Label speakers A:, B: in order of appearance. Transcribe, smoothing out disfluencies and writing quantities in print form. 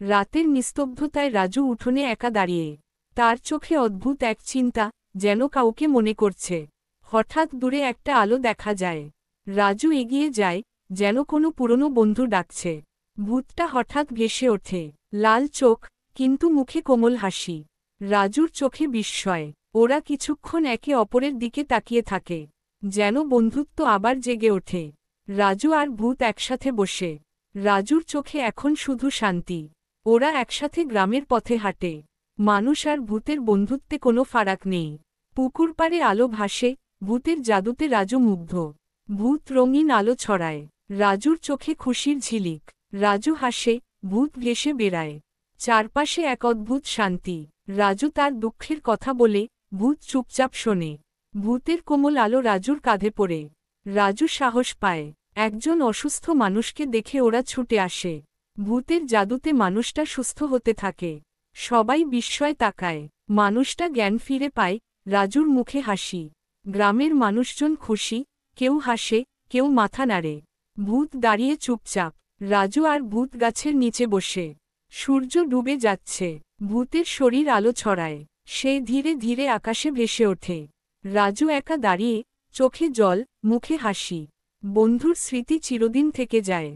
A: রাতের নিস্তব্ধতায় রাজু উঠোনে একা দাঁড়িয়ে। তার চোখে অদ্ভুত এক চিন্তা, যেন কাউকে মনে করছে। হঠাৎ দূরে একটা আলো দেখা যায়। রাজু এগিয়ে যায়, যেন কোনো পুরনো বন্ধু ডাকছে। ভূতটা হঠাৎ ভেসে ওঠে, লাল চোখ, কিন্তু মুখে কোমল হাসি। রাজুর চোখে বিস্ময়। ওরা কিছুক্ষণ একে অপরের দিকে তাকিয়ে থাকে, যেন বন্ধুত্ব আবার জেগে ওঠে। রাজু আর ভূত একসাথে বসে। রাজুর চোখে এখন শুধু শান্তি। ওরা একসাথে গ্রামের পথে হাঁটে। মানুষ আর ভূতের বন্ধুত্বে কোনো ফারাক নেই। পুকুর পাড়ে আলো ভাসে, ভূতের জাদুতে রাজু মুগ্ধ। ভূত রঙিন আলো ছড়ায়, রাজুর চোখে খুশির ঝিলিক। রাজু হাসে, ভূত ভেসে বেড়ায়। চারপাশে এক অদ্ভুত শান্তি। রাজু তার দুঃখের কথা বলে, ভূত চুপচাপ শোনে। ভূতের কোমল আলো রাজুর কাঁধে পড়ে। রাজু সাহস পায়। একজন অসুস্থ মানুষকে দেখে ওরা ছুটে আসে। ভূতের জাদুতে মানুষটা সুস্থ হতে থাকে। সবাই বিস্ময় তাকায়। মানুষটা জ্ঞান ফিরে পায়, রাজুর মুখে হাসি। গ্রামের মানুষজন খুশি, কেউ হাসে, কেউ মাথা নাড়ে। ভূত দাঁড়িয়ে চুপচাপ। রাজু আর ভূত গাছের নিচে বসে। সূর্য ডুবে যাচ্ছে, ভূতের শরীর আলো ছড়ায়। সে ধীরে ধীরে আকাশে ভেসে ওঠে। রাজু একা দাঁড়িয়ে, চোখে জল, মুখে হাসি। বন্ধুর স্মৃতি চিরদিন থেকে যায়।